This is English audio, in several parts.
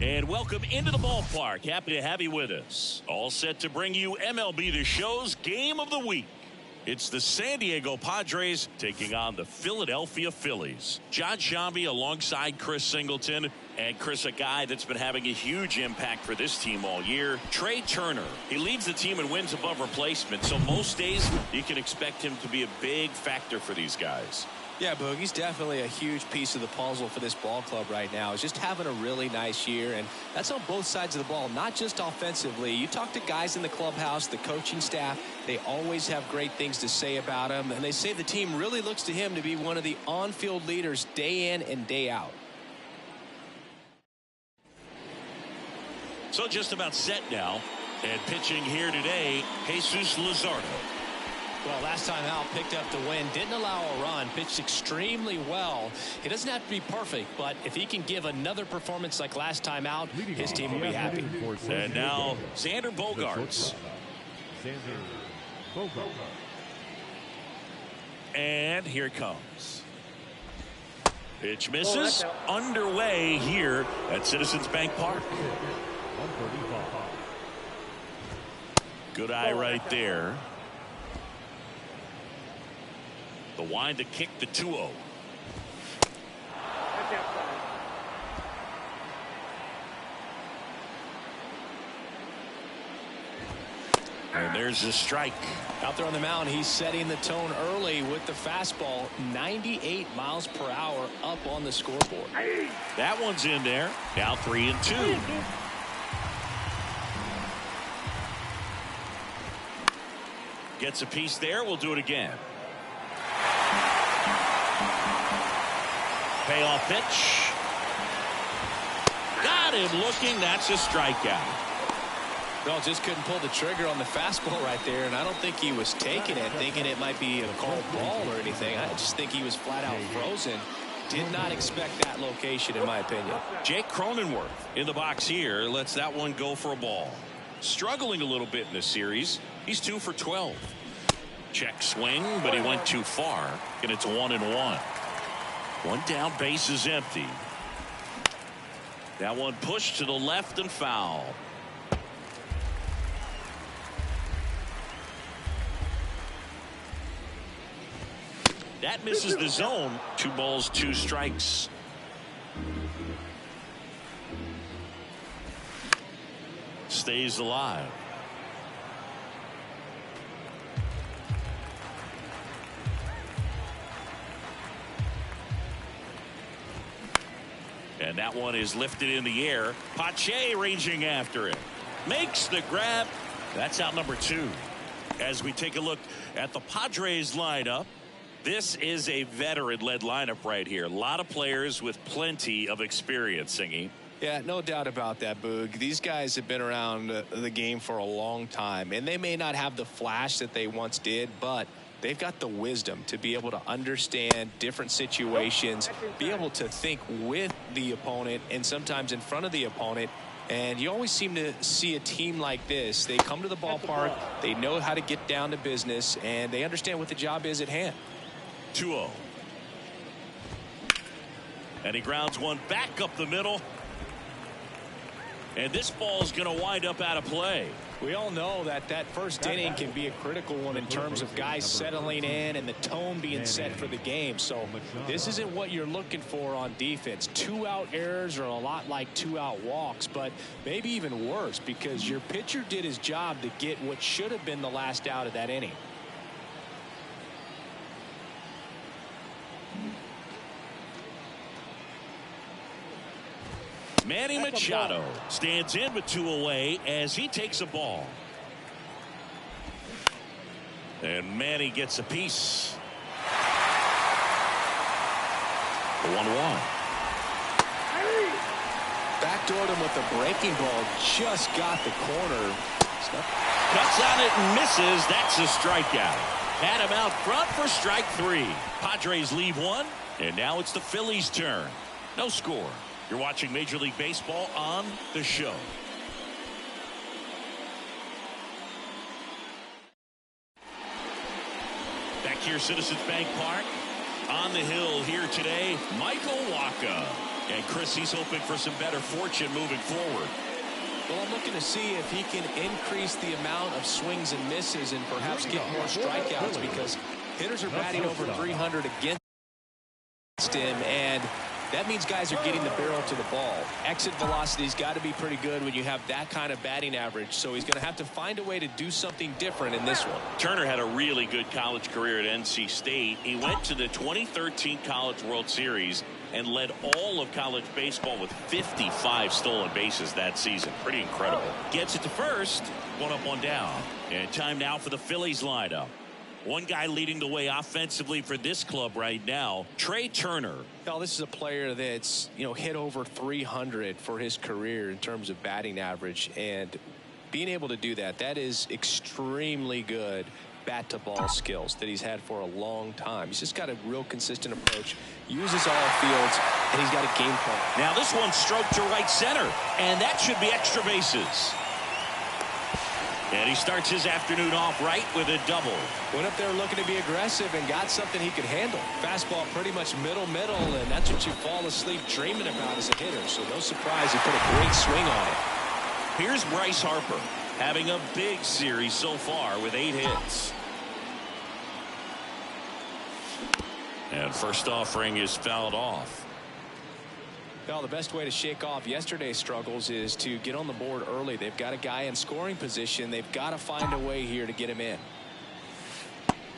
And welcome into the ballpark. Happy to have you with us. All set to bring you MLB The Show's Game of the Week. It's the San Diego Padres taking on the Philadelphia Phillies. John Sciambi alongside Chris Singleton. And Chris, a guy that's been having a huge impact for this team all year. Trey Turner, he leads the team in wins above replacement. So most days you can expect him to be a big factor for these guys. Yeah, Boog, he's definitely a huge piece of the puzzle for this ball club right now. He's just having a really nice year, and that's on both sides of the ball, not just offensively. You talk to guys in the clubhouse, the coaching staff, they always have great things to say about him, and they say the team really looks to him to be one of the on-field leaders day in and day out. So just about set now, and pitching here today, Jesus Luzardo. Well, last time out, picked up the win, didn't allow a run, pitched extremely well. He doesn't have to be perfect, but if he can give another performance like last time out, his team will be happy. And now, Xander Bogaerts. And here it comes. Pitch misses. Underway here at Citizens Bank Park. Good eye right there. The wind to kick the 2-0. And there's a strike. Out there on the mound, he's setting the tone early with the fastball. 98 miles per hour up on the scoreboard. That one's in there. Now 3-2. Gets a piece there. We'll do it again. Payoff pitch. Got him looking. That's a strikeout. Well, just couldn't pull the trigger on the fastball right there, and I don't think he was taking it, thinking it might be a called ball or anything. I just think he was flat out frozen. Did not expect that location, in my opinion. Jake Cronenworth in the box here lets that one go for a ball. Struggling a little bit in this series. He's 2 for 12. Check swing, but he went too far, and it's 1-1. One down, base is empty. That one pushed to the left and foul. That misses the zone. 2 balls, 2 strikes. Stays alive. And that one is lifted in the air. Pache ranging after it. Makes the grab. That's out number 2. As we take a look at the Padres lineup, this is a veteran-led lineup right here. A lot of players with plenty of experience, Singy. Yeah, no doubt about that, Boog. These guys have been around the game for a long time, and they may not have the flash that they once did, but they've got the wisdom to be able to understand different situations, be able to think with the opponent and sometimes in front of the opponent. And you always seem to see a team like this. They come to the ballpark, they know how to get down to business, and they understand what the job is at hand. 2-0. And he grounds one back up the middle. And this ball is going to wind up out of play. We all know that that first inning can be a critical one in terms of guys settling in and the tone being set for the game. So this isn't what you're looking for on defense. 2-out errors are a lot like 2-out walks, but maybe even worse because your pitcher did his job to get what should have been the last out of that inning. Manny Machado stands in with 2 away as he takes a ball. And Manny gets a piece. 1-1. Backdoored him with a breaking ball. Just got the corner. Cuts on it and misses. That's a strikeout. Had him out front for strike 3. Padres leave 1. And now it's the Phillies' turn. No score. You're watching Major League Baseball on The Show. Back here, Citizens Bank Park. On the hill here today, Michael Wacha. And Chris, he's hoping for some better fortune moving forward. Well, I'm looking to see if he can increase the amount of swings and misses and perhaps get more strikeouts, because hitters are batting over 300 against him, and that means guys are getting the barrel to the ball. Exit velocity's got to be pretty good when you have that kind of batting average, so he's going to have to find a way to do something different in this one. Turner had a really good college career at NC State. He went to the 2013 College World Series and led all of college baseball with 55 stolen bases that season. Pretty incredible. Gets it to first. One up, one down. And time now for the Phillies lineup. One guy leading the way offensively for this club right now, Trey Turner. Now, this is a player that's, hit over 300 for his career in terms of batting average, and being able to do that is extremely good bat-to-ball skills that he's had for a long time. He's just got a real consistent approach, uses all fields, and he's got a game plan. Now this one stroked to right center, and that should be extra bases. And he starts his afternoon off right with a double. Went up there looking to be aggressive and got something he could handle. Fastball pretty much middle, and that's what you fall asleep dreaming about as a hitter. So no surprise he put a great swing on it. Here's Bryce Harper having a big series so far with 8 hits. And first offering is fouled off. Well, the best way to shake off yesterday's struggles is to get on the board early. They've got a guy in scoring position. They've got to find a way here to get him in.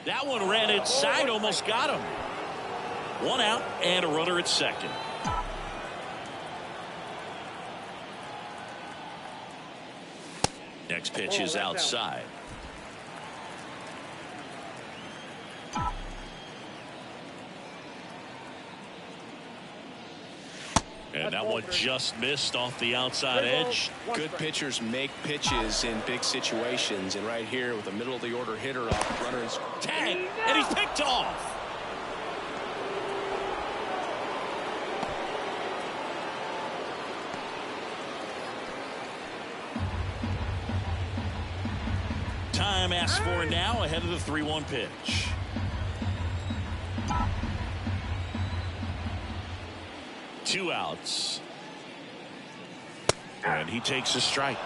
That one ran inside, almost got him. One out and a runner at second. Next pitch is outside. And that one just missed off the outside edge. Good pitchers make pitches in big situations, and right here with a middle of the order hitter up, runner is tag, and he's picked off. Time asked for now ahead of the 3-1 pitch. Two outs. And he takes a strike.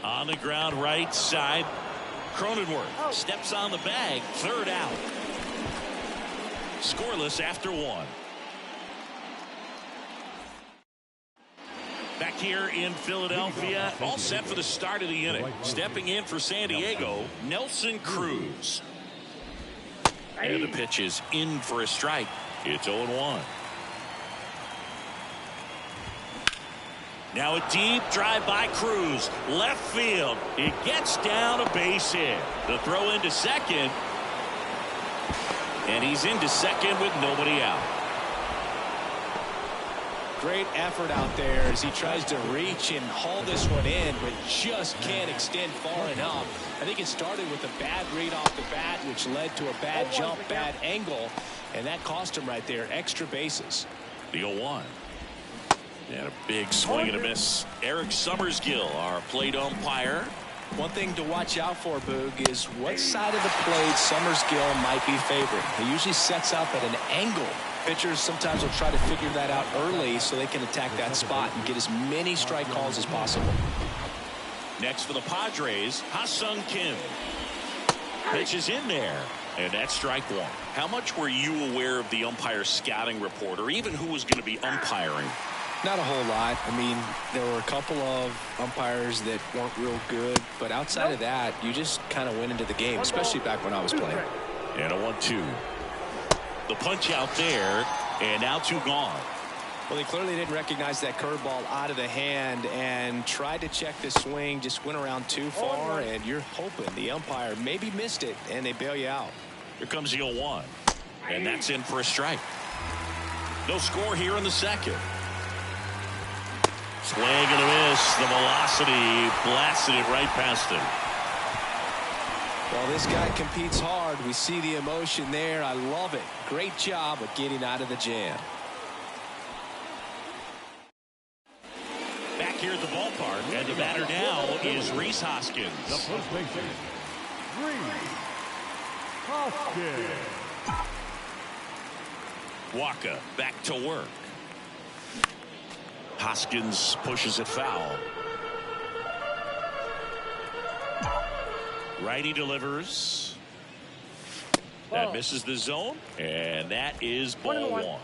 On the ground right side. Cronenworth steps on the bag. Third out. Scoreless after 1. Back here in Philadelphia, all set for the start of the inning. Stepping in for San Diego, Nelson Cruz. And the pitch is in for a strike. It's 0-1. Now a deep drive by Cruz. Left field. It gets down a base hit. The throw into second. And he's into second with nobody out. Great effort out there as he tries to reach and haul this one in, but just can't extend far enough. I think it started with a bad read off the bat, which led to a bad jump, bad angle, and that cost him right there. Extra bases. The 0-1. And a big swing and a miss. Eric Summersgill, our plate umpire. One thing to watch out for, Boog, is what side of the plate Summersgill might be favoring. He usually sets up at an angle. Pitchers sometimes will try to figure that out early so they can attack that spot and get as many strike calls as possible. Next for the Padres, Ha-Sung Kim. Pitch is in there, and that's strike 1. How much were you aware of the umpire scouting report, or even who was going to be umpiring? Not a whole lot. I mean, there were a couple of umpires that weren't real good, but outside of that, you just kind of went into the game, especially back when I was playing. And a 1-2. The punch out there, and now 2 gone. Well, they clearly didn't recognize that curveball out of the hand and tried to check the swing, just went around too far, and you're hoping the umpire maybe missed it, and they bail you out. Here comes the 0-1, and that's in for a strike. No score here in the second. Swing and a miss. The velocity blasted it right past him. Well, this guy competes hard. We see the emotion there. I love it. Great job of getting out of the jam. Back here at the ballpark, and the batter now is Rhys Hoskins. The first baseman, Rhys Hoskins. Waka back to work. Hoskins pushes it foul. Righty delivers. That misses the zone, and that is ball one.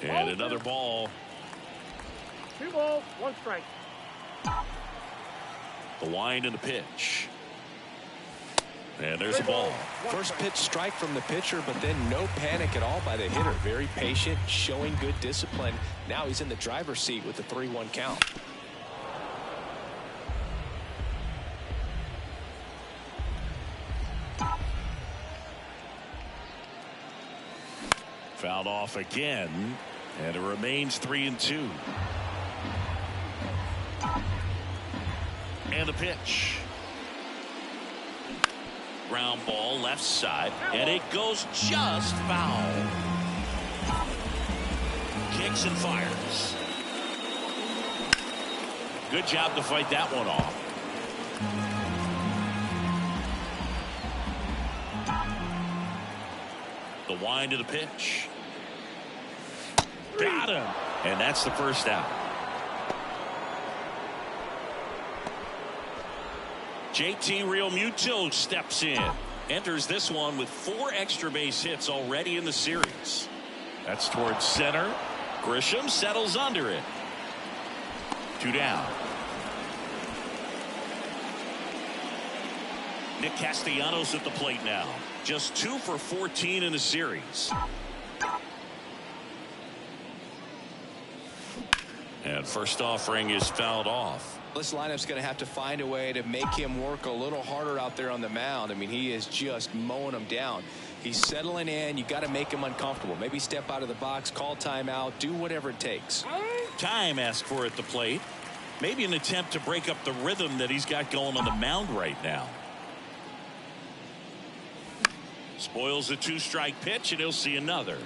And another ball. 2 balls, 1 strike. The wind and the pitch. And there's a ball. First pitch strike from the pitcher, but then no panic at all by the hitter. Very patient, showing good discipline. Now he's in the driver's seat with the 3-1 count. Fouled off again, and it remains 3-2. And the pitch. Ground ball left side, and it goes just foul. Kicks and fires. Good job to fight that one off. The wind of the pitch. Got him. And that's the first out. JT Realmuto steps in. Enters this one with 4 extra base hits already in the series. That's towards center. Grisham settles under it. 2 down. Nick Castellanos at the plate now. Just 2 for 14 in the series. And first offering is fouled off. This lineup's going to have to find a way to make him work a little harder out there on the mound. I mean, he is just mowing them down. He's settling in. You got to make him uncomfortable. Maybe step out of the box, call timeout, do whatever it takes. Time asked for at the plate. Maybe an attempt to break up the rhythm that he's got going on the mound right now. Spoils the 2-strike pitch, and he'll see another.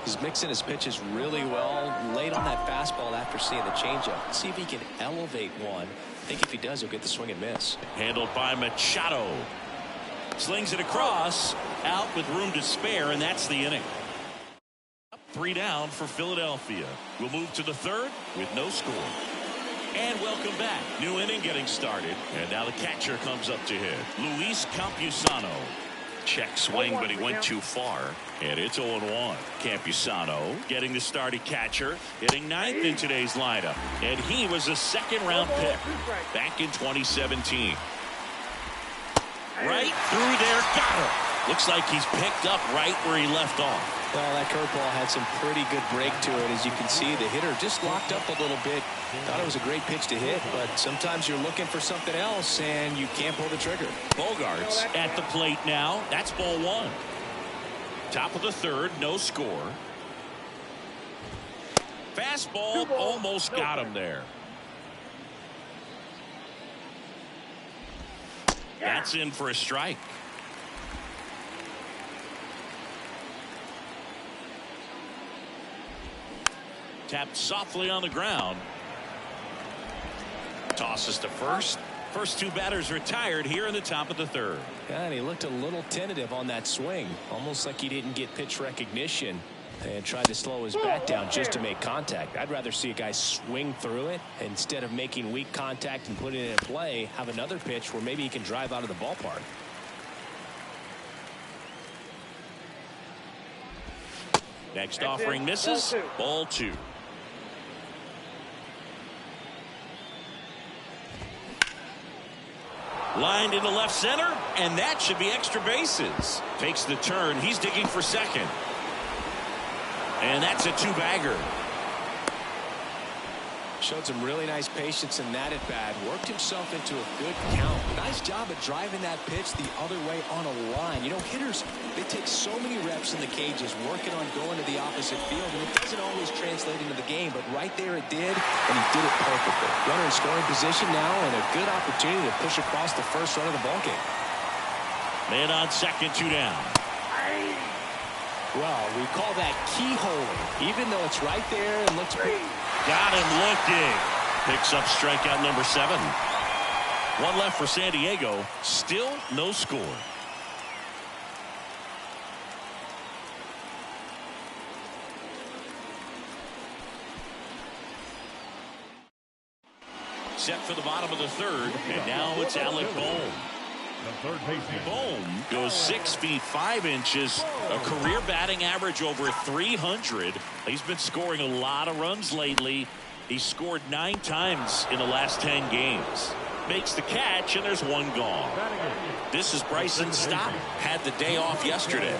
He's mixing his pitches really well. Late on that fastball after seeing the changeup. Let's see if he can elevate one. I think if he does, he'll get the swing and miss. Handled by Machado. Slings it across. Out with room to spare, and that's the inning. 3 down for Philadelphia. We'll move to the 3rd with no score. And welcome back. New inning getting started. And now the catcher comes up to hit. Luis Campusano. Check swing, but he went too far. And it's 0-1. Campusano getting the start at catcher, hitting 9th in today's lineup. And he was a 2nd-round pick back in 2017. Right through there, got him. Looks like he's picked up right where he left off. Well, that curveball had some pretty good break to it. As you can see, the hitter just locked up a little bit. Thought it was a great pitch to hit, but sometimes you're looking for something else and you can't pull the trigger. Bogarts at the plate now. That's ball 1. Top of the 3rd, no score. Fastball almost got him there. That's in for a strike. Tapped softly on the ground. Tosses to first. First 2 batters retired here in the top of the 3rd. Yeah, and he looked a little tentative on that swing. Almost like he didn't get pitch recognition and tried to slow his bat down just to make contact. I'd rather see a guy swing through it instead of making weak contact and putting it in play. Have another pitch where maybe he can drive out of the ballpark. Next offering misses. Ball 2. Lined into left center, and that should be extra bases. Takes the turn. He's digging for second. And that's a 2-bagger. Showed some really nice patience in that at bat. Worked himself into a good count. Nice job of driving that pitch the other way on a line. You know, hitters, they take so many reps in the cages working on going to the opposite field, and it doesn't always translate into the game, but right there it did, and he did it perfectly. Runner in scoring position now, and a good opportunity to push across the first run of the ballgame. Man on second, 2 down. Well, we call that keyholing, even though it's right there and looks pretty. Got him looking. Picks up strikeout number 7. 1 left for San Diego. Still no score. Set for the bottom of the third, and now it's Alec Bohm. Bohm goes 6 feet 5 inches, a career batting average over 300. He's been scoring a lot of runs lately. He scored 9 times in the last 10 games. Makes the catch, and there's one gone. This is Bryson Stott. Had the day off yesterday.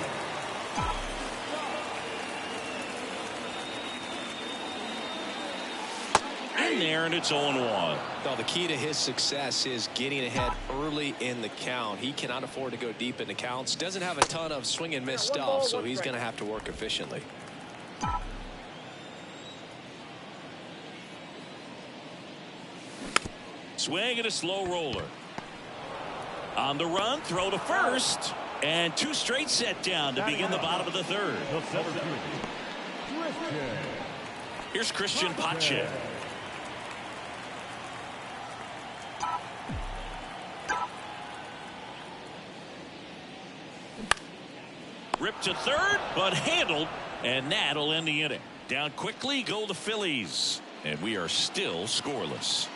In there, and it's 0-1. Well, the key to his success is getting ahead early in the count. He cannot afford to go deep in the counts. Doesn't have a ton of swing and miss stuff, so he's going to have to work efficiently. Swing and a slow roller. On the run, throw to first, and 2 straight set down to begin the bottom of the third. Here's Christian Pache. Ripped to third, but handled, and that'll end the inning. Down quickly go the Phillies, and we are still scoreless.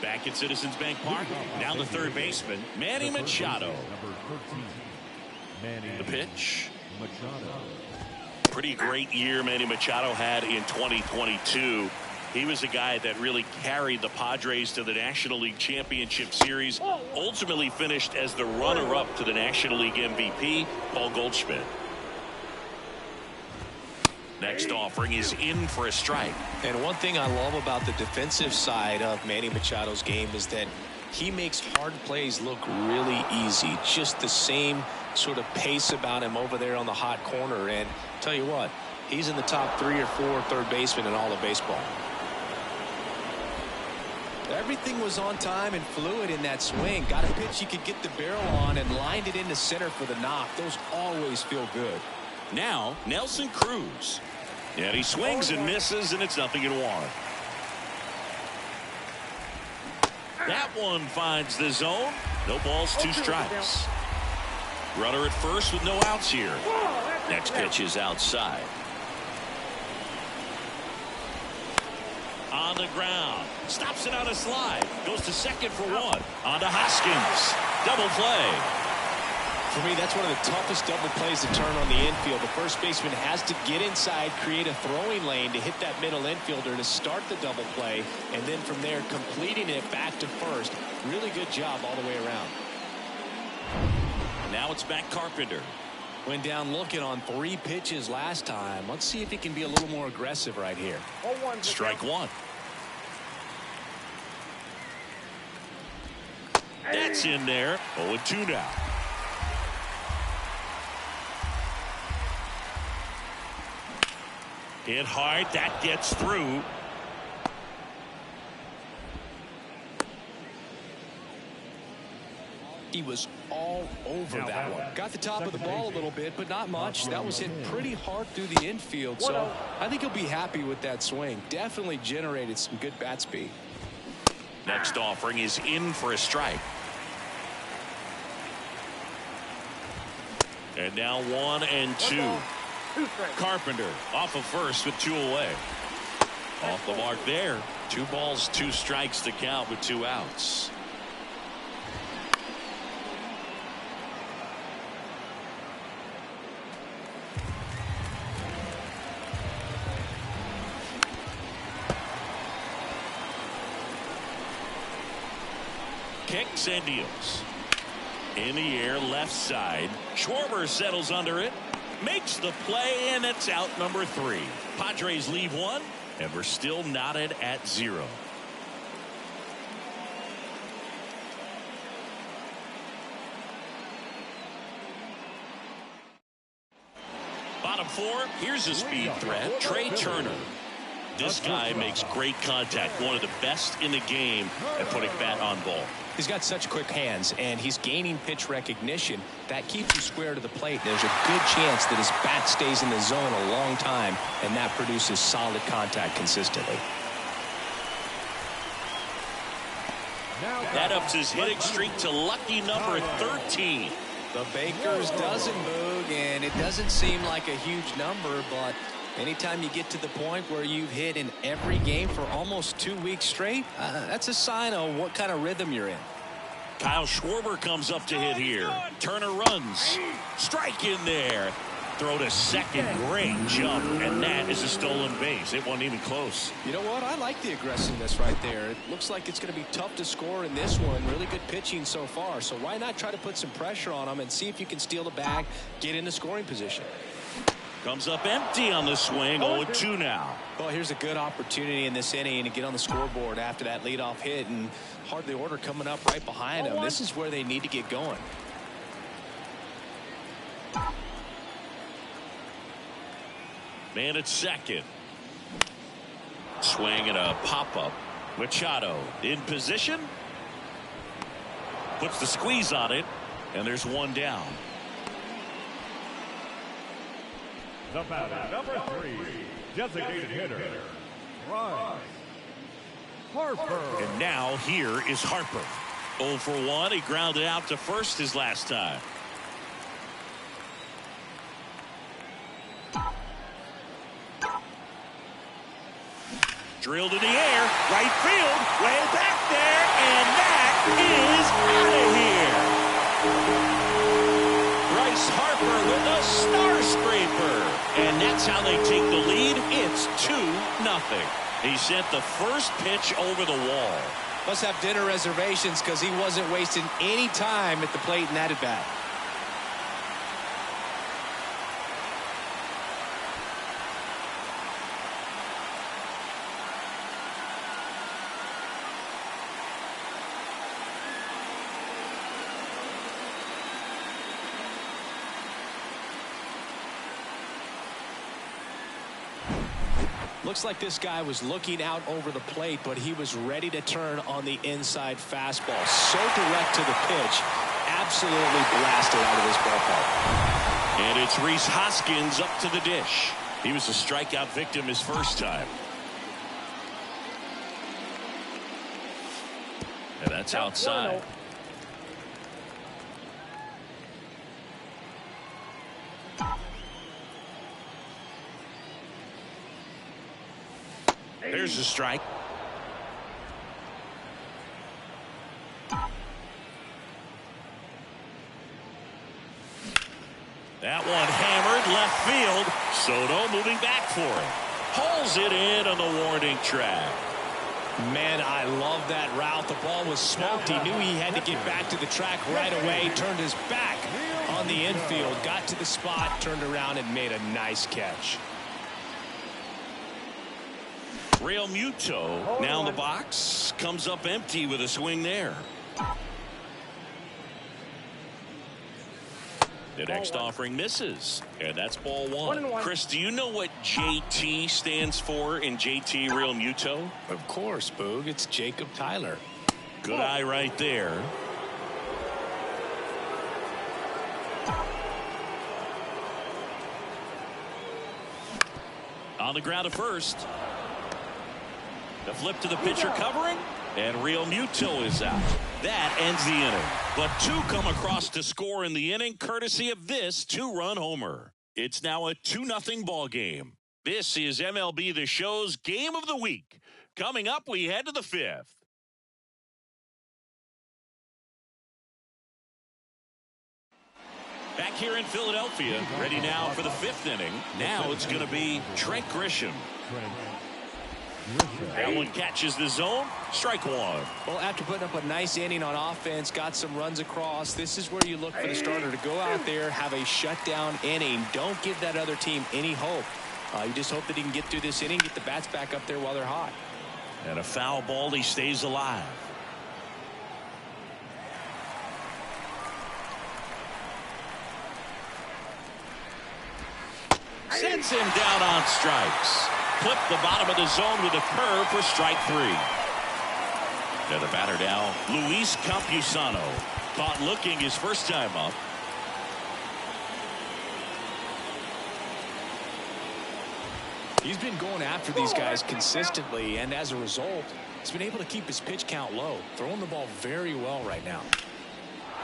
Back at Citizens Bank Park, now the third baseman, Manny Machado. The pitch. Pretty great year Manny Machado had in 2022. He was a guy that really carried the Padres to the National League Championship Series, ultimately finished as the runner-up to the National League MVP, Paul Goldschmidt. Next offering is in for a strike. And one thing I love about the defensive side of Manny Machado's game is that He makes hard plays look really easy. Just the same sort of pace about him over there on the hot corner. And tell you what, he's in the top 3 or 4 third basemen in all of baseball. Everything was on time and fluid in that swing. Got a pitch he could get the barrel on and lined it into center for the knock. Those always feel good. Now Nelson Cruz. And he swings and misses, and it's 0-1. That one finds the zone. No balls, 2 strikes. Runner at first with no outs here. Next pitch is outside. On the ground. Stops it on a slide. Goes to second for 1. On to Hoskins. Double play. For me, that's one of the toughest double plays to turn on the infield. The first baseman has to get inside, create a throwing lane to hit that middle infielder to start the double play, and then from there completing it back to first. Really good job all the way around. Now it's back Carpenter. Went down looking on 3 pitches last time. Let's see if he can be a little more aggressive right here. Strike 1. That's in there. 0-2 now. Hit hard. That gets through. He was all over that one. Got the top of the ball a little bit, but not much. That was hit pretty hard through the infield, so I think he'll be happy with that swing. Definitely generated some good bat speed. Next offering is in for a strike. And now 1-2. Carpenter off of first with 2 away. Off the mark there. 2 balls, 2 strikes to count with 2 outs. Kicks and deals. In the air, left side. Schwarber settles under it. Makes the play, and it's out number 3. Padres leave 1, and we're still knotted at 0. Bottom 4, here's a speed threat, Trey Turner. This guy makes great contact, one of the best in the game at putting bat on ball. He's got such quick hands, and he's gaining pitch recognition. That keeps him square to the plate. There's a good chance that his bat stays in the zone a long time, and that produces solid contact consistently. That ups his hitting streak to lucky number 13. The Baker's dozen, Boog, and it doesn't seem like a huge number, but anytime you get to the point where you've hit in every game for almost 2 weeks straight, that's a sign of what kind of rhythm you're in. Kyle Schwarber comes up to hit here. Turner runs. Strike in there. Throw to second. Great jump. And that is a stolen base. It wasn't even close. You know what? I like the aggressiveness right there. It looks like it's going to be tough to score in this one. Really good pitching so far. So why not try to put some pressure on him and see if you can steal the bag, get into scoring position. Comes up empty on the swing. 0-2 now. Well, here's a good opportunity in this inning to get on the scoreboard after that leadoff hit, and hardly order coming up right behind them. This is where they need to get going. Man at second. Swing and a pop-up. Machado in position. Puts the squeeze on it, and there's 1 down. The batter, number 3, designated hitter, Bryce Harper. And now here is Harper. 0 for 1. He grounded out to first his last time. Drilled in the air, right field, way back there, and that is out of here. Bryce Harper with a star scraper, and that's how they take the lead. It's 2-0. He sent the first pitch over the wall. Must have dinner reservations because he wasn't wasting any time at the plate in that at bat. Looks like this guy was looking out over the plate, but he was ready to turn on the inside fastball. So direct to the pitch. Absolutely blasted out of this ballpark. And it's Rhys Hoskins up to the dish. He was a strikeout victim his first time. And that's outside. There's a strike. That one hammered left field. Soto moving back for it. Pulls it in on the warning track. Man, I love that route. The ball was smoked. He knew he had to get back to the track right away. Turned his back on the infield. Got to the spot, turned around, and made a nice catch. Real Muto now in the box. Comes up empty with a swing there. The next offering misses, and that's ball one. Chris, do you know what JT stands for in JT Real Muto? Of course, Boog. It's Jacob Tyler. Good eye right there. On the ground at first. The flip to the pitcher covering, and Real Muto is out. That ends the inning. But two come across to score in the inning, courtesy of this two-run homer. It's now a 2-0 ball game. This is MLB The Show's Game of the Week. Coming up, we head to the fifth. Back here in Philadelphia, ready now for the fifth inning. Now it's going to be Trent Grisham. That one catches the zone. Strike one. Well, after putting up a nice inning on offense, got some runs across, this is where you look for the starter to go out there, have a shutdown inning. Don't give that other team any hope. You just hope that he can get through this inning, get the bats back up there while they're hot. And a foul ball, he stays alive. Sends him down on strikes. Clip the bottom of the zone with a curve for strike three. And the batter now, Luis Campusano. Caught looking his first time up. He's been going after these guys consistently, and as a result, he's been able to keep his pitch count low. Throwing the ball very well right now.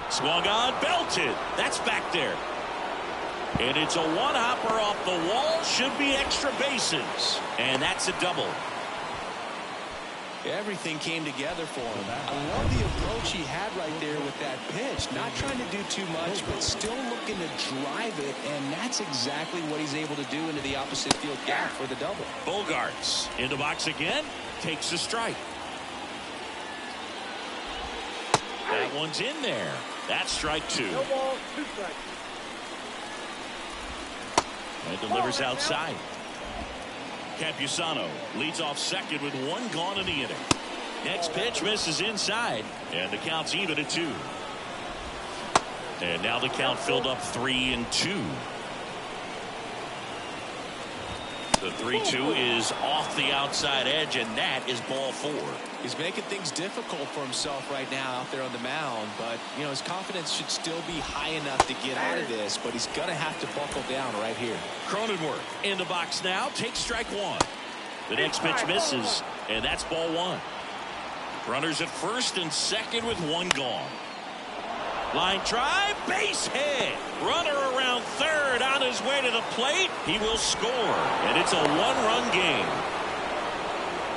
Swung on, belted. That's back there. And it's a one-hopper off the wall. Should be extra bases. And that's a double. Everything came together for him. I love the approach he had right there with that pitch. Not trying to do too much, but still looking to drive it. And that's exactly what he's able to do into the opposite field gap for the double. Bogarts in the box again. Takes a strike. That one's in there. That's strike two. No ball, two strikes. And delivers outside. Campusano leads off second with one gone in the inning. Next pitch misses inside, and the count's even at 2. And now the count filled up 3-2. The 3-2 is off the outside edge, and that is ball 4. He's making things difficult for himself right now out there on the mound, but you know his confidence should still be high enough to get out of this, but he's gonna have to buckle down right here. Cronenworth in the box now, takes strike one. The next pitch misses, and that's ball 1. Runners at first and second with one gone. Line drive, base hit. Runner around third on his way to the plate. He will score, and it's a one-run game.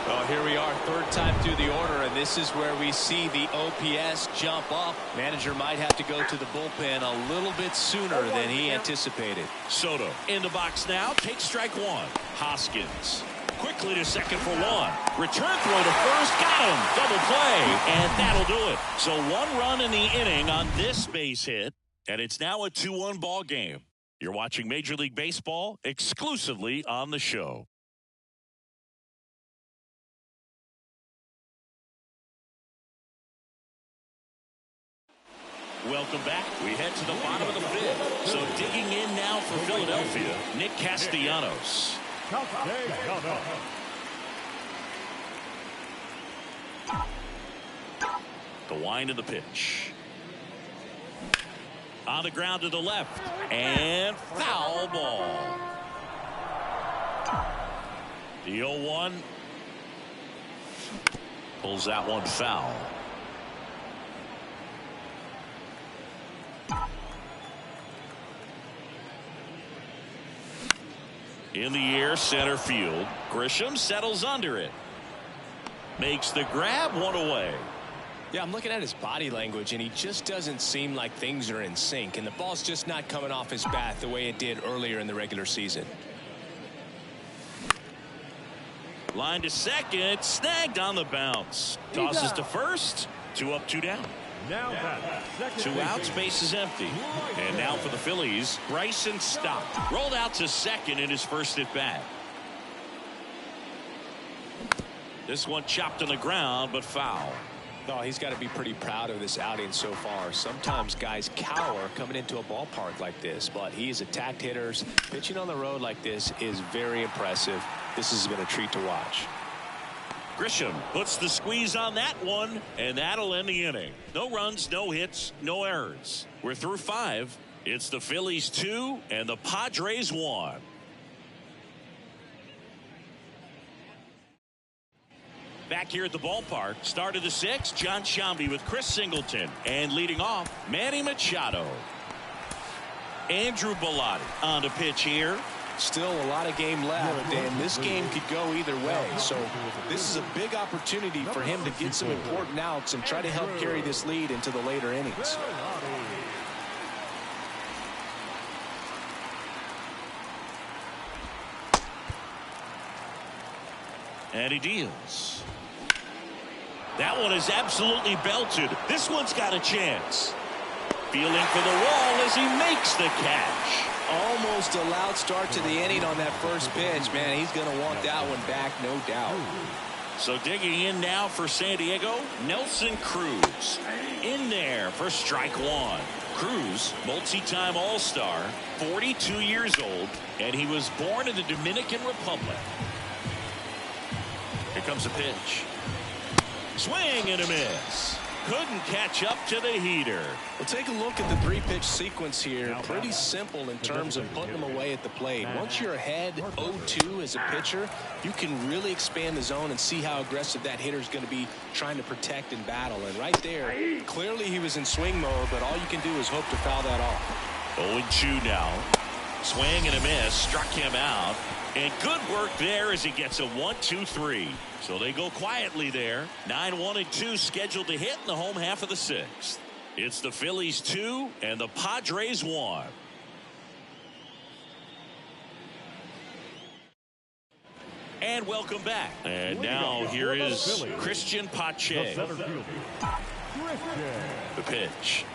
Well, here we are, third time through the order, and this is where we see the OPS jump up. Manager might have to go to the bullpen a little bit sooner than he anticipated. Soto in the box now, takes strike one. Hoskins quickly to second for one. Return throw to first, got him. Double play, and that'll do it. So one run in the inning on this base hit, and it's now a 2-1 ball game. You're watching Major League Baseball exclusively on the show. Welcome back. We head to the bottom of the fifth. So digging in now for Philadelphia, Nick Castellanos. The wind of the pitch. On the ground to the left. And foul ball. The 0-1. Pulls that one foul. In the air, center field. Grisham settles under it. Makes the grab, one away. Yeah, I'm looking at his body language, and he just doesn't seem like things are in sync, and the ball's just not coming off his bat the way it did earlier in the regular season. Line to second, snagged on the bounce. Tosses to first. 2 up, 2 down. Now 2 outs, base is empty. And now for the Phillies, Bryson Stott. Rolled out to second in his first at bat. This one chopped on the ground, but foul. Oh, he's got to be pretty proud of this outing so far. Sometimes guys cower coming into a ballpark like this, but he's attacked hitters. Pitching on the road like this is very impressive. This has been a treat to watch. Grisham puts the squeeze on that one, and that'll end the inning. No runs, no hits, no errors. We're through 5. It's the Phillies 2 and the Padres 1. Back here at the ballpark, start of the 6th, John Sciambi with Chris Singleton. And leading off, Manny Machado. Andrew Bellotti on the pitch here. Still a lot of game left, and this game could go either way. So this is a big opportunity for him to get some important outs and try to help carry this lead into the later innings. And he deals. That one is absolutely belted. This one's got a chance. Feeling for the wall as he makes the catch. Almost a loud start to the inning on that first pitch. Man, he's going to want that one back, no doubt. So digging in now for San Diego, Nelson Cruz. In there for strike 1. Cruz, multi-time All-Star, 42 years old, and he was born in the Dominican Republic. Here comes a pitch. Swing and a miss. Couldn't catch up to the heater. Well, take a look at the 3-pitch sequence here. Pretty simple in terms of putting them away at the plate. Once you're ahead 0-2 as a pitcher, you can really expand the zone and see how aggressive that hitter is going to be trying to protect and battle. And right there, clearly he was in swing mode, but all you can do is hope to foul that off. 0-2 now. Swing and a miss. Struck him out. And good work there as he gets a 1-2-3. So they go quietly there. 9-1-2 scheduled to hit in the home half of the 6th. It's the Phillies 2 and the Padres 1. And welcome back. And now here is Christian Pache. The pitch.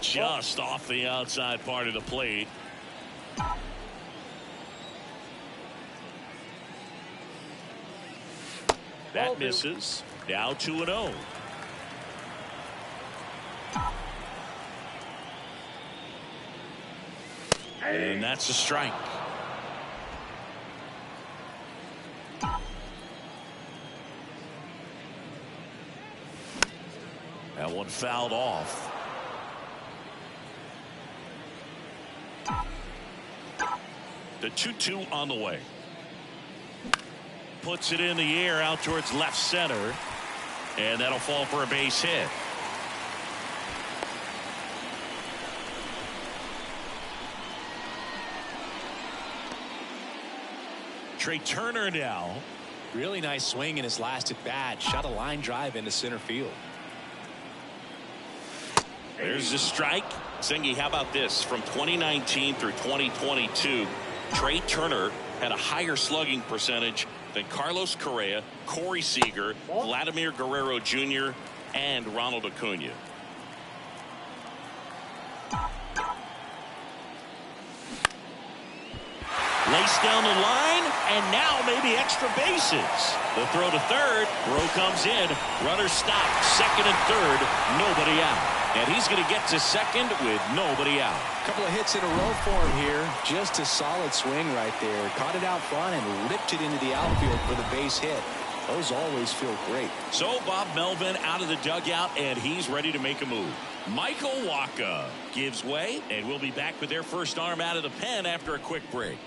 Just off the outside part of the plate. That misses. Now 2-0. And that's a strike. That one fouled off. The 2-2 on the way. Puts it in the air out towards left center. And that'll fall for a base hit. Trey Turner now. Really nice swing in his last at bat. Shot a line drive into center field. There's the strike. Zingy, how about this? From 2019 through 2022, Trey Turner had a higher slugging percentage than Carlos Correa, Corey Seager, Vladimir Guerrero Jr., and Ronald Acuna. Lace down the line, and now maybe extra bases. The throw to third. Throw comes in. Runner stopped. Second and third. Nobody out. And he's going to get to second with nobody out. A couple of hits in a row for him here. Just a solid swing right there. Caught it out front and ripped it into the outfield for the base hit. Those always feel great. So Bob Melvin out of the dugout, and he's ready to make a move. Michael Wacha gives way, and we'll be back with their first arm out of the pen after a quick break.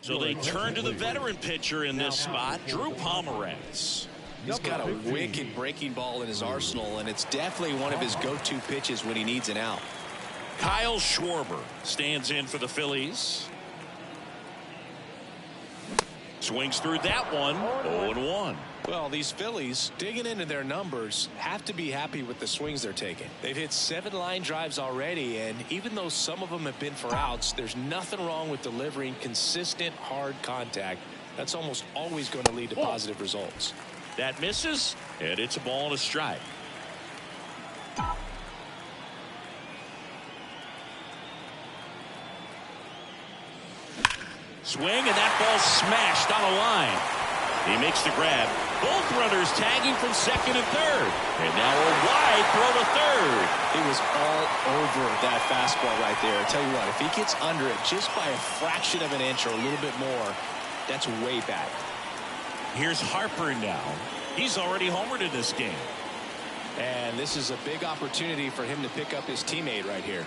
So they turn to the veteran pitcher in this spot, Drew Pomeranz. He's got a wicked breaking ball in his arsenal, and it's definitely one of his go-to pitches when he needs an out. Kyle Schwarber stands in for the Phillies. Swings through that one. 0-1. Well, these Phillies, digging into their numbers, have to be happy with the swings they're taking. They've hit 7 line drives already, and even though some of them have been for outs, there's nothing wrong with delivering consistent, hard contact. That's almost always going to lead to positive results. That misses, and it's a ball and a strike. Swing, and that ball smashed on a line. He makes the grab. Both runners tagging from second and third. And now a wide throw to third. He was all over that fastball right there. I tell you what, if he gets under it just by a fraction of an inch or a little bit more, that's way back. Here's Harper now. He's already homered in this game. And this is a big opportunity for him to pick up his teammate right here.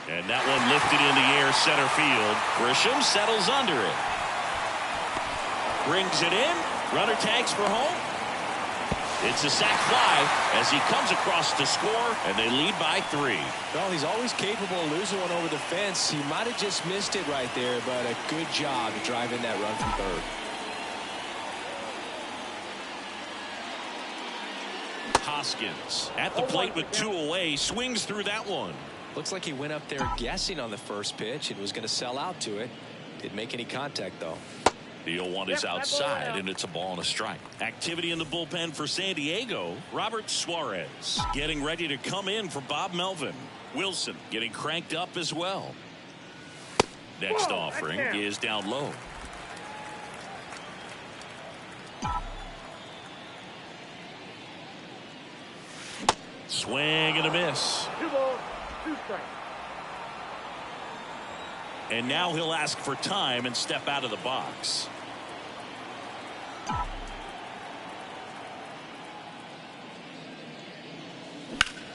And that one lifted in the air center field. Grisham settles under it. Brings it in. Runner tags for home. It's a sac fly as he comes across to score, and they lead by 3. Well, he's always capable of losing one over the fence. He might have just missed it right there, but a good job driving that run from third. Hoskins at the plate with 2 away, swings through that one. Looks like he went up there guessing on the first pitch and was going to sell out to it. Didn't make any contact, though. The 0-1 is outside, and it's a ball and a strike. Activity in the bullpen for San Diego. Robert Suarez getting ready to come in for Bob Melvin. Wilson getting cranked up as well. Next offering is down low. Swing and a miss. 2 balls, 2 strikes. And now he'll ask for time and step out of the box.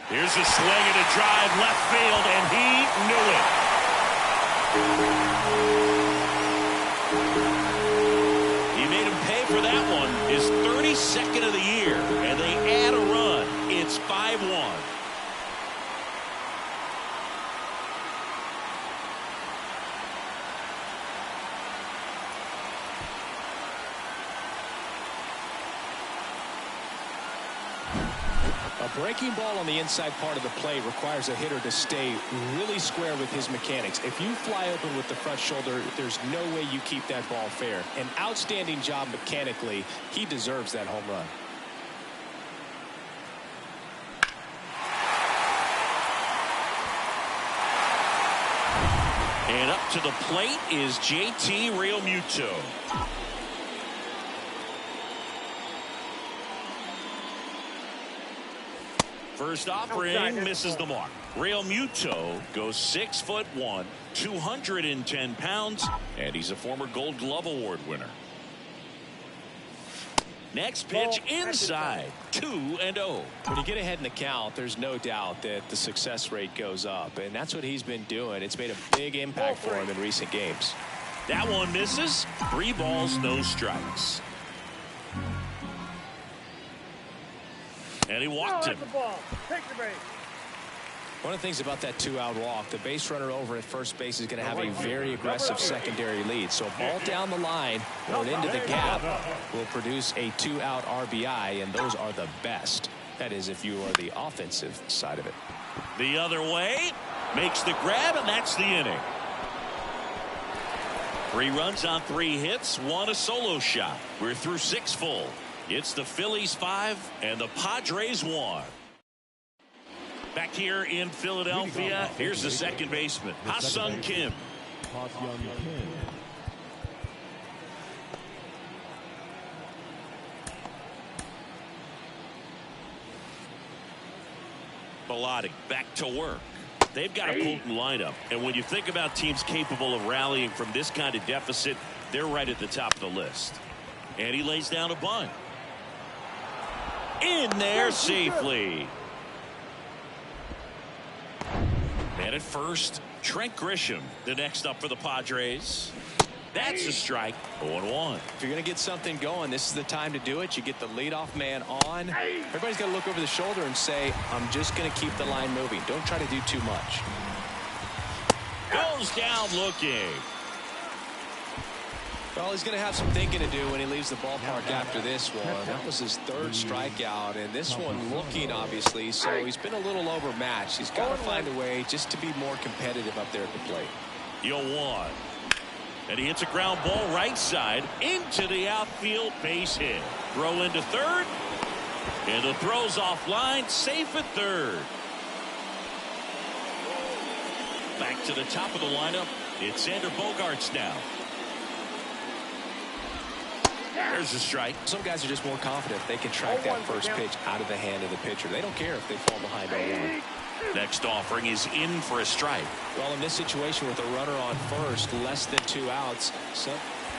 Here's a swing and a drive left field, and he knew it. He made him pay for that one. His 32nd of the year, and they add a run. It's 5-1. A breaking ball on the inside part of the plate requires a hitter to stay really square with his mechanics. If you fly open with the front shoulder, there's no way you keep that ball fair. An outstanding job mechanically. He deserves that home run. And up to the plate is JT Realmuto. First offering misses the mark. Realmuto goes 6'1", 210 pounds, and he's a former Gold Glove Award winner. Next pitch inside, 2-0. When you get ahead in the count, there's no doubt that the success rate goes up, and that's what he's been doing. It's made a big impact for him in recent games. That one misses. 3 balls, no strikes. And he walked him. Take the base. One of the things about that 2-out walk, the base runner over at first base is going to have a very aggressive secondary lead. So a ball down the line or into the gap will produce a 2-out RBI, and those are the best. That is, if you are the offensive side of it. The other way, makes the grab, and that's the inning. 3 runs on 3 hits, 1 a solo shot. We're through 6 full. It's the Phillies 5 and the Padres 1. Back here in Philadelphia, here's the second baseman, Ha-Sung Kim. Bilotti back to work. They've got a potent lineup, and when you think about teams capable of rallying from this kind of deficit, they're right at the top of the list. And he lays down a bunt. In there safely. And at first, Trent Grisham, the next up for the Padres. That's a strike. 0-1. If you're going to get something going, this is the time to do it. You get the leadoff man on. Everybody's got to look over the shoulder and say, I'm just going to keep the line moving. Don't try to do too much. Goes down looking. Well, he's going to have some thinking to do when he leaves the ballpark after this one. That was his third strikeout, and this one looking, obviously, so he's been a little overmatched. He's got to find a way just to be more competitive up there at the plate. 0-1. And he hits a ground ball right side into the outfield, base hit. Throw into third. And the throw's offline, safe at third. Back to the top of the lineup. It's Xander Bogaerts now. There's a strike. Some guys are just more confident they can track that first pitch out of the hand of the pitcher. They don't care if they fall behind 0-1. Next offering is in for a strike. Well, in this situation with a runner on first, less than 2 outs. So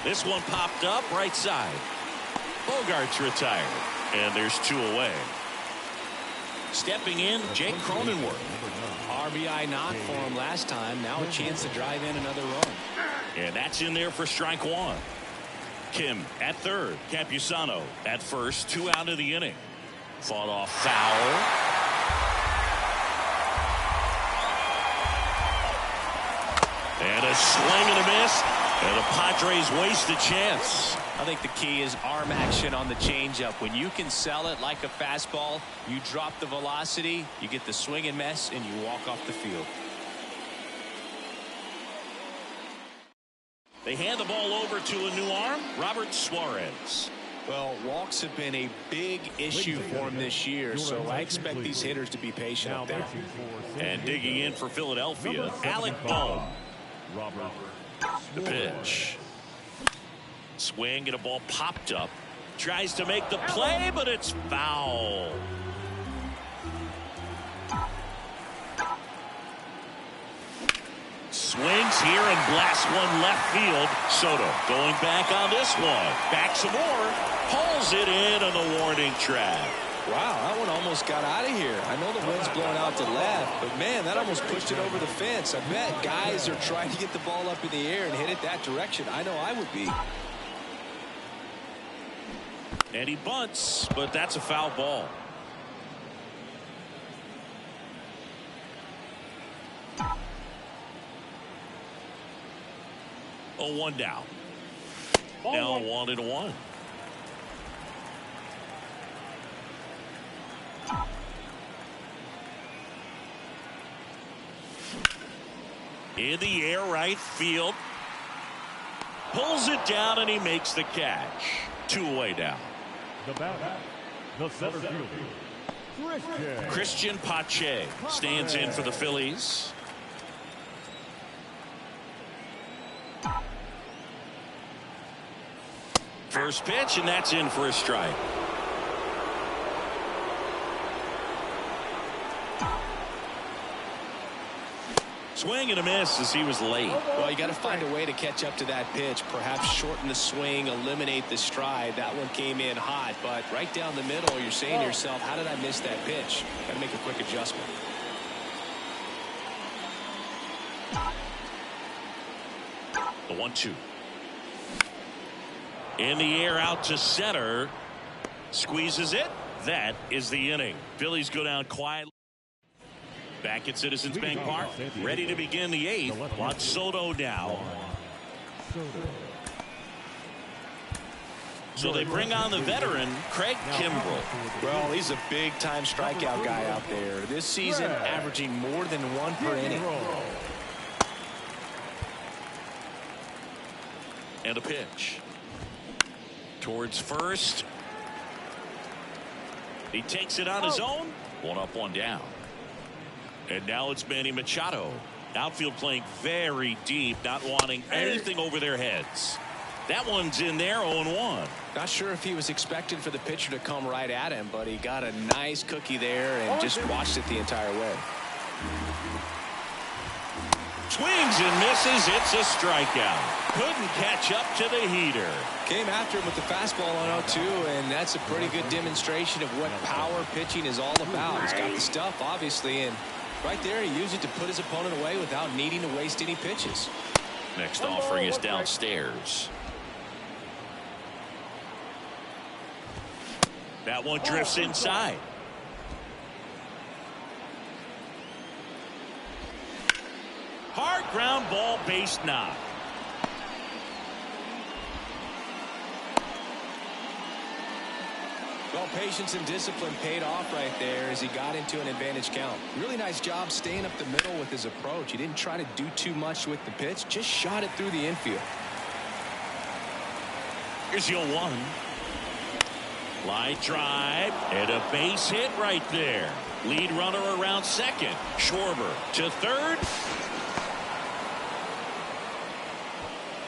this one popped up right side. Bogaerts retired. And there's 2 away. Stepping in, Jake Cronenworth. RBI knock for him last time. Now a chance to drive in another run. And that's in there for strike 1. Kim at third. Campusano at first. 2 out of the inning. Fought off foul. And a swing and a miss. And the Padres waste a chance. I think the key is arm action on the changeup. When you can sell it like a fastball, you drop the velocity, you get the swing and miss, and you walk off the field. They hand the ball over to a new arm, Robert Suarez. Well, walks have been a big issue for him this year, so I expect these hitters to be patient out there. And digging in for Philadelphia, Alec Bohm. The pitch. Swing and a ball popped up. Tries to make the play, but it's foul. Swings here and blasts one left field. Soto going back on this one. Back some more. Pulls it in on the warning track. Wow, that one almost got out of here. I know the wind's blowing out to left, but man, that almost pushed it over the fence. I bet guys are trying to get the ball up in the air and hit it that direction. I know I would be. And he bunts, but that's a foul ball. Oh, 1 down. Now 1-1. In the air, right field. Pulls it down and he makes the catch. 2 away now. The batter, the center fielder, Christian Pache stands in for the Phillies. First pitch, and that's in for a strike. Swing and a miss as he was late. Well, you got to find a way to catch up to that pitch. Perhaps shorten the swing, eliminate the stride. That one came in hot, but right down the middle, you're saying to yourself, how did I miss that pitch? Got to make a quick adjustment. The 1-2. In the air out to center. Squeezes it. That is the inning. Phillies go down quietly. Back at Citizens Bank Park, ready to begin the 8th. Juan Soto now. So they bring on the veteran, Craig Kimbrell. Well, he's a big-time strikeout guy out there. This season, averaging more than 1 per inning. And a pitch. Towards first. He takes it on his own. 1 up, 1 down. And now it's Manny Machado. Outfield playing very deep, not wanting anything over their heads. That one's in there, 0-1. Not sure if he was expecting for the pitcher to come right at him, but he got a nice cookie there and just watched it the entire way. Swings and misses. It's a strikeout. Couldn't catch up to the heater. Came after him with the fastball on 0-2, and that's a pretty good demonstration of what power pitching is all about. He's got the stuff, obviously, and right there he used it to put his opponent away without needing to waste any pitches. Next offering is downstairs. That one drifts inside. Hard ground ball, base knock. Well, patience and discipline paid off right there as he got into an advantage count. Really nice job staying up the middle with his approach. He didn't try to do too much with the pitch, just shot it through the infield. Here's the 0-1. Line drive and a base hit right there. Lead runner around second. Schwarber to third.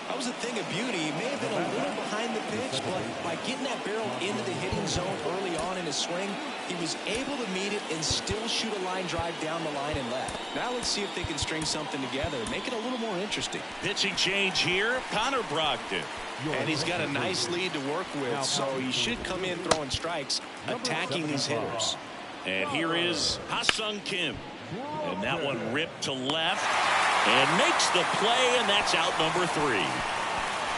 That was a thing of beauty. He may have been a little behind the pitch, but by getting that barrel into the hitting zone early on in his swing, he was able to meet it and still shoot a line drive down the line and left. Now let's see if they can string something together, make it a little more interesting. Pitching change here, Connor Brogdon. And he's got a nice lead to work with, so he should come in throwing strikes, attacking these hitters. And here is Ha-Sung Kim. And that one ripped to left and makes the play, and that's out number 3.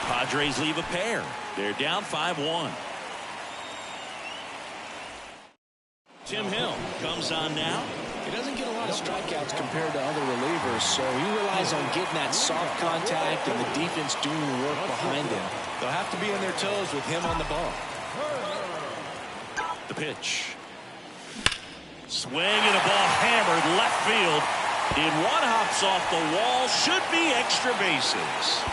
Padres leave a pair. They're down 5-1. Tim Hill comes on now. He doesn't get a lot of strikeouts compared to other relievers, so he relies on getting that soft contact and the defense doing the work behind him. They'll have to be on their toes with him on the bump. The pitch. Swing and a ball hammered left field. In one hops off the wall. Should be extra bases.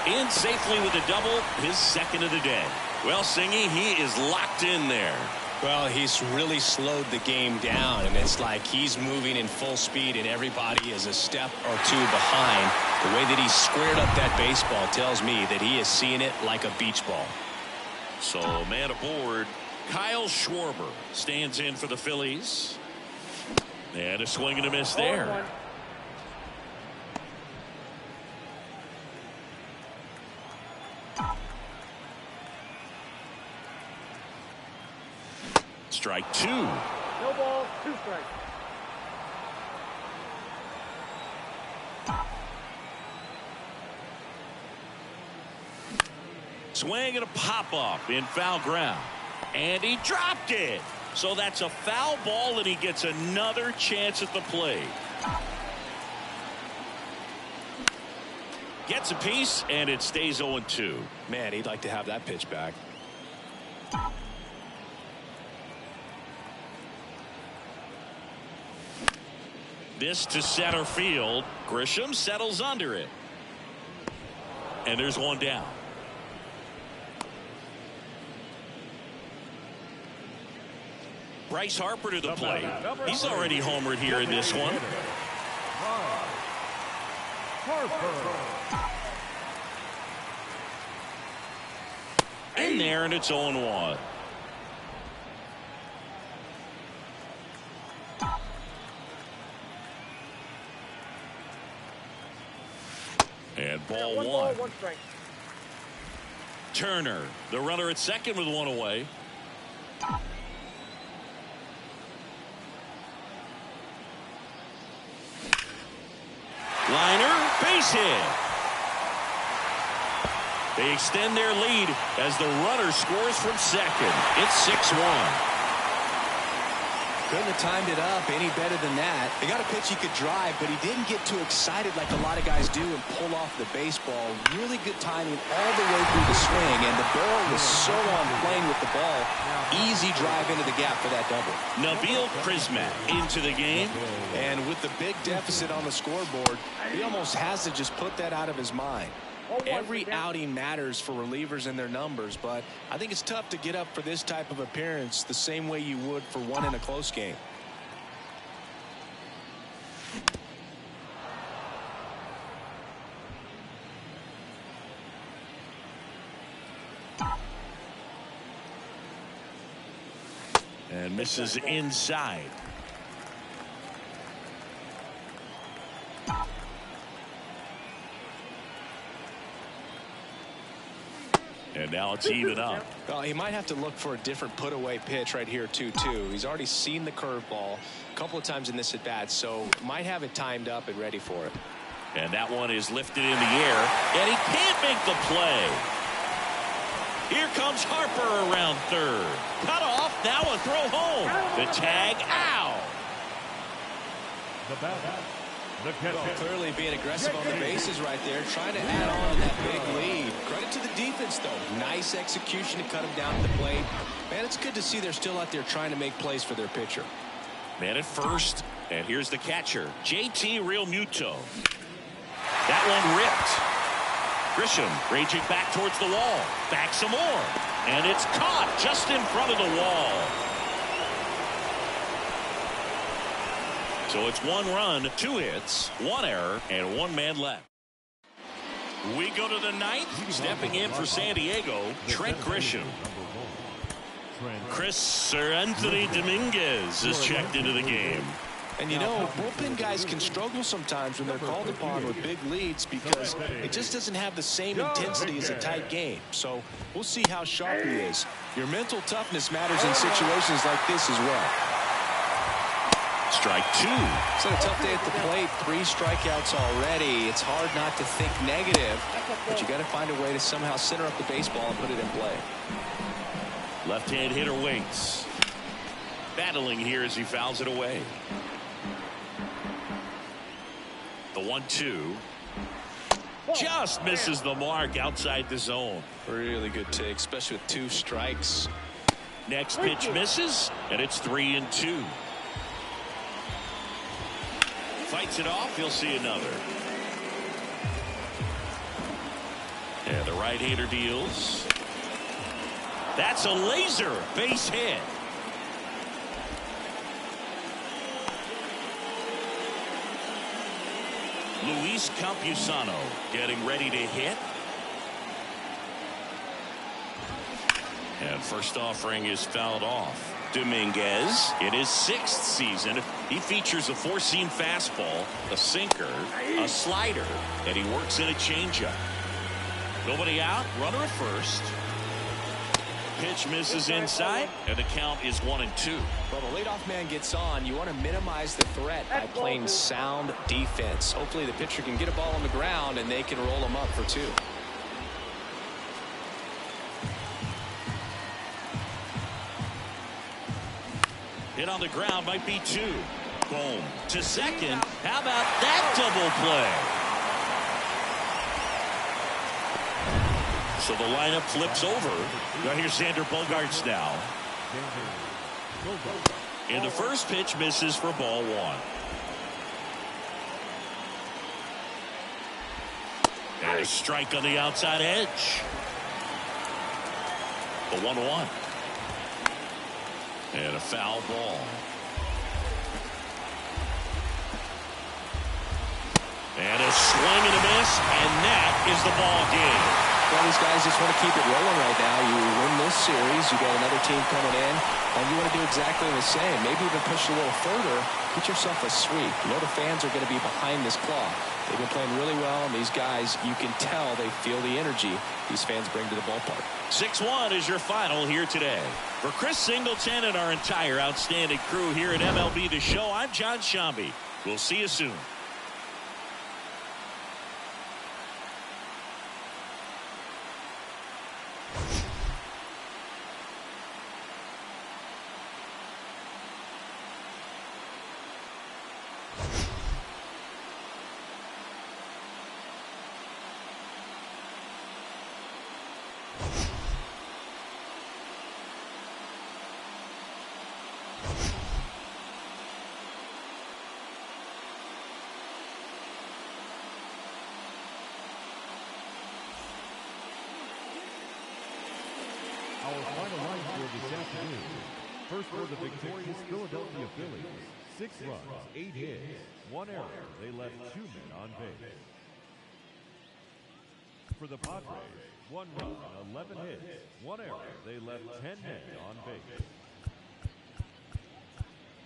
In safely with a double, his second of the day. Well, Singy, he is locked in there. Well, he's really slowed the game down, and it's like he's moving in full speed, and everybody is a step or two behind. The way that he squared up that baseball tells me that he is seeing it like a beach ball. So, man aboard, Kyle Schwarber stands in for the Phillies. And a swing and a miss there. Strike 2. No ball, 2 strikes. Swing and a pop-up in foul ground. And he dropped it. So that's a foul ball, and he gets another chance at the plate. Gets a piece, and it stays 0-2. Man, he'd like to have that pitch back. This to center field. Grisham settles under it. And there's one down. Bryce Harper to the plate. He's already homered here in this one. In there, and it's 0-1. And ball 1. 1 strike. Turner, the runner at second with 1 away. Liner, base hit. They extend their lead as the runner scores from second. It's 6-1. Couldn't have timed it up any better than that. They got a pitch he could drive, but he didn't get too excited like a lot of guys do and pull off the baseball. Really good timing all the way through the swing, and the barrel was so on plane with the ball. Easy drive into the gap for that double. Nabil Prismat into the game. And with the big deficit on the scoreboard, he almost has to just put that out of his mind. Every outing matters for relievers and their numbers, but I think it's tough to get up for this type of appearance the same way you would for one in a close game. And misses inside. And now it's even up. Well, he might have to look for a different put-away pitch right here, 2-2. He's already seen the curveball a couple of times in this at-bat, so might have it timed up and ready for it. And that one is lifted in the air, and he can't make the play. Here comes Harper around third. Cut off, now a throw home. The tag out. The batter, the catcher. Well, clearly being aggressive on the bases right there, trying to add on to that big lead. Credit to the defense, though. Nice execution to cut him down to the plate. Man, it's good to see they're still out there trying to make plays for their pitcher. Man at first, and here's the catcher, JT Realmuto. That one ripped. Grisham raging back towards the wall. Back some more. And it's caught just in front of the wall. So it's 1 run, 2 hits, 1 error, and 1 man left. We go to the 9th. Stepping in for San Diego, Trent Grisham. Sir Anthony Dominguez is checked into the game. And you know, bullpen guys can struggle sometimes when they're called upon with big leads because it just doesn't have the same intensity as a tight game. So we'll see how sharp he is. Your mental toughness matters in situations like this as well. Strike 2. It's been a tough day at the plate. 3 strikeouts already. It's hard not to think negative, but you got to find a way to somehow center up the baseball and put it in play. Left-hand hitter waits. Battling here as he fouls it away. The 1-2 just misses the mark outside the zone. Really good take, especially with 2 strikes. Next pitch misses, and it's 3-2. Fights it off. He'll see another. And the right-hander deals. That's a laser base hit. Luis Campusano getting ready to hit. And first offering is fouled off. Dominguez in his 6th season. He features a 4-seam fastball, a sinker, a slider, and he works in a changeup. Nobody out, runner at first. Pitch misses inside, and the count is 1-2. Well, the leadoff man gets on. You want to minimize the threat by playing sound defense. Hopefully the pitcher can get a ball on the ground and they can roll him up for 2. Hit on the ground might be 2. Boom. To second. How about that double play? So the lineup flips over. Now here's Xander Bogaerts now. And the first pitch misses for ball 1. And a strike on the outside edge. The 1-1. And a foul ball. And a swing and a miss, and that is the ball game. Well, these guys just want to keep it rolling right now. You win this series, you got another team coming in, and you want to do exactly the same. Maybe even push a little further, get yourself a sweep. You know the fans are going to be behind this clock. They've been playing really well, and these guys, you can tell they feel the energy these fans bring to the ballpark. 6-1 is your final here today. For Chris Singleton and our entire outstanding crew here at MLB The Show, I'm John Shambi. We'll see you soon. For the victorious Philadelphia Phillies, 6 runs, 8 hits, 1 error. They left 2 men on base. For the Padres, 1 run, 11 hits, 1 error. They left 10 men on base.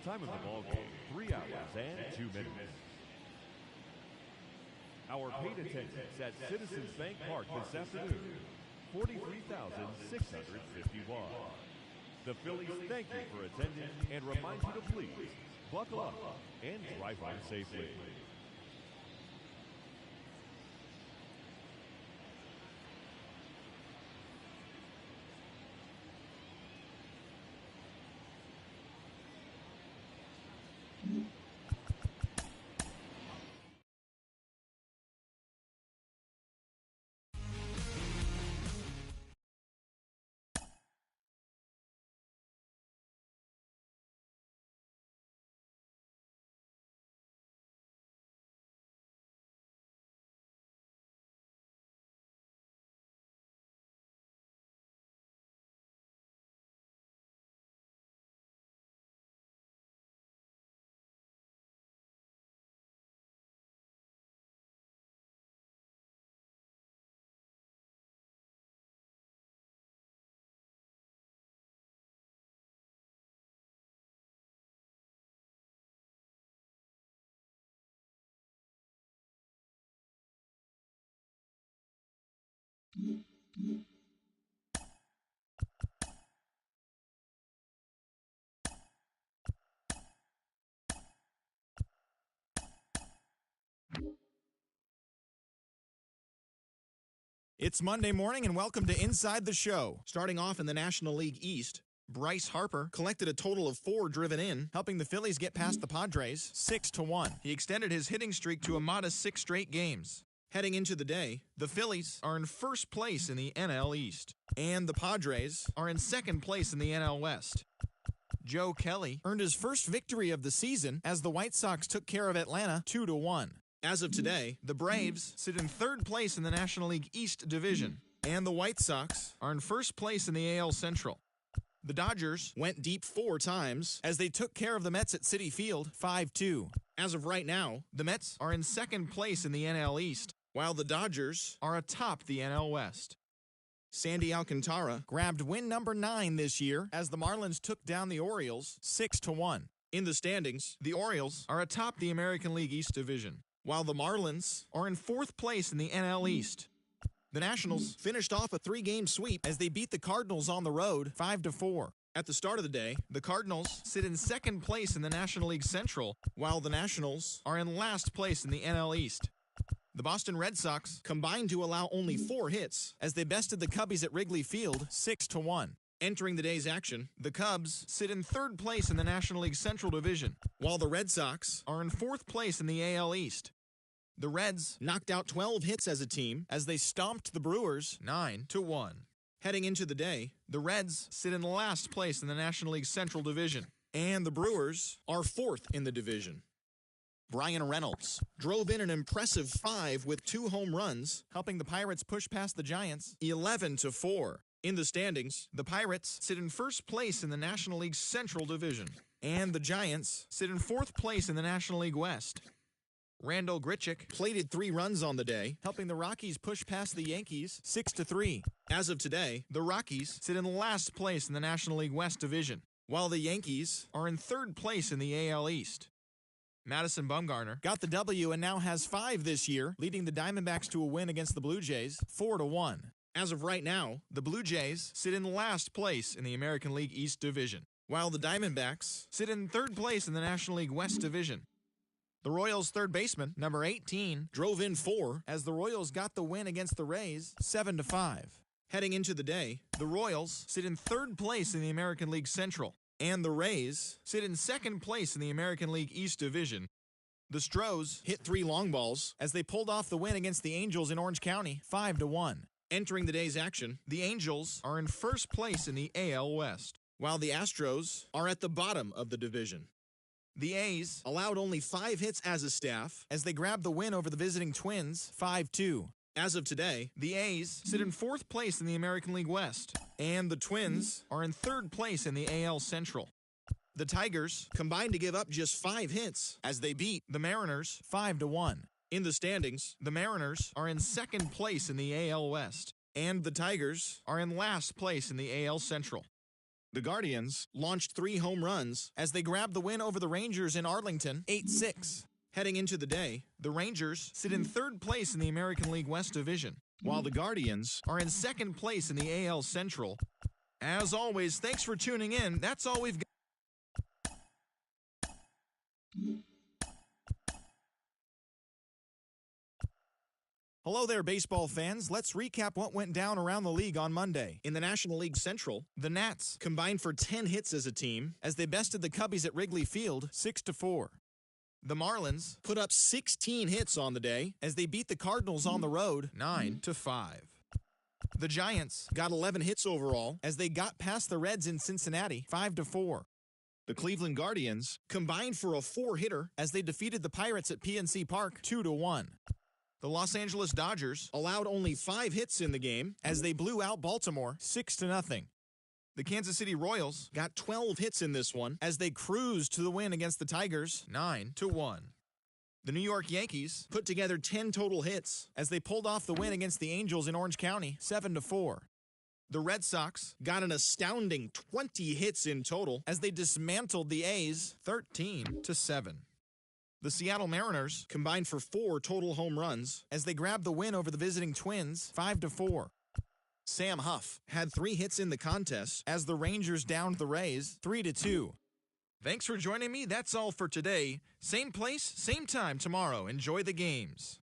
Time of the ball game, 3 hours and 2 minutes. Our paid attendance at Citizens Bank Park this afternoon, 43,651. The Phillies thank you for attending and remind you to please buckle up and drive home safely. It's Monday morning and welcome to Inside the Show. Starting off in the National League East, Bryce Harper collected a total of 4 driven in, helping the Phillies get past the Padres 6-1. He extended his hitting streak to a modest 6 straight games. Heading into the day, the Phillies are in first place in the NL East, and the Padres are in second place in the NL West. Joe Kelly earned his first victory of the season as the White Sox took care of Atlanta 2-1. As of today, the Braves sit in third place in the National League East Division, and the White Sox are in first place in the AL Central. The Dodgers went deep 4 times as they took care of the Mets at Citi Field 5-2. As of right now, the Mets are in second place in the NL East, while the Dodgers are atop the NL West. Sandy Alcantara grabbed win number 9 this year as the Marlins took down the Orioles 6-1. In the standings, the Orioles are atop the American League East Division, while the Marlins are in 4th place in the NL East. The Nationals finished off a 3-game sweep as they beat the Cardinals on the road 5-4. At the start of the day, the Cardinals sit in second place in the National League Central, while the Nationals are in last place in the NL East. The Boston Red Sox combined to allow only 4 hits as they bested the Cubbies at Wrigley Field 6-1. Entering the day's action, the Cubs sit in 3rd place in the National League Central Division, while the Red Sox are in 4th place in the AL East. The Reds knocked out 12 hits as a team as they stomped the Brewers 9-1. Heading into the day, the Reds sit in last place in the National League Central Division, and the Brewers are 4th in the division. Brian Reynolds drove in an impressive 5 with 2 home runs, helping the Pirates push past the Giants 11-4. In the standings, the Pirates sit in first place in the National League Central Division, and the Giants sit in 4th place in the National League West. Randall Grichuk plated 3 runs on the day, helping the Rockies push past the Yankees 6-3. As of today, the Rockies sit in last place in the National League West Division, while the Yankees are in 3rd place in the AL East. Madison Bumgarner got the W and now has 5 this year, leading the Diamondbacks to a win against the Blue Jays 4-1. As of right now, the Blue Jays sit in last place in the American League East Division, while the Diamondbacks sit in 3rd place in the National League West Division. The Royals' third baseman, number 18, drove in 4 as the Royals got the win against the Rays 7-5. Heading into the day, the Royals sit in 3rd place in the American League Central, and the Rays sit in 2nd place in the American League East Division. The Stros hit 3 long balls as they pulled off the win against the Angels in Orange County 5-1. Entering the day's action, the Angels are in first place in the AL West, while the Astros are at the bottom of the division. The A's allowed only 5 hits as a staff as they grabbed the win over the visiting Twins 5-2. As of today, the A's sit in 4th place in the American League West, and the Twins are in 3rd place in the AL Central. The Tigers combined to give up just 5 hits as they beat the Mariners 5-1. In the standings, the Mariners are in second place in the AL West, and the Tigers are in last place in the AL Central. The Guardians launched 3 home runs as they grabbed the win over the Rangers in Arlington 8-6. Heading into the day, the Rangers sit in third place in the American League West Division, while the Guardians are in second place in the AL Central. As always, thanks for tuning in. That's all we've got. Hello there, baseball fans. Let's recap what went down around the league on Monday. In the National League Central, the Nats combined for 10 hits as a team as they bested the Cubbies at Wrigley Field 6-4. The Marlins put up 16 hits on the day as they beat the Cardinals on the road 9-5. The Giants got 11 hits overall as they got past the Reds in Cincinnati 5-4. The Cleveland Guardians combined for a 4-hitter as they defeated the Pirates at PNC Park 2-1. The Los Angeles Dodgers allowed only 5 hits in the game as they blew out Baltimore 6-0. The Kansas City Royals got 12 hits in this one as they cruised to the win against the Tigers 9-1. The New York Yankees put together 10 total hits as they pulled off the win against the Angels in Orange County 7-4. The Red Sox got an astounding 20 hits in total as they dismantled the A's 13-7. The Seattle Mariners combined for 4 total home runs as they grabbed the win over the visiting Twins 5-4. Sam Huff had 3 hits in the contest as the Rangers downed the Rays 3-2. Thanks for joining me. That's all for today. Same place, same time tomorrow. Enjoy the games.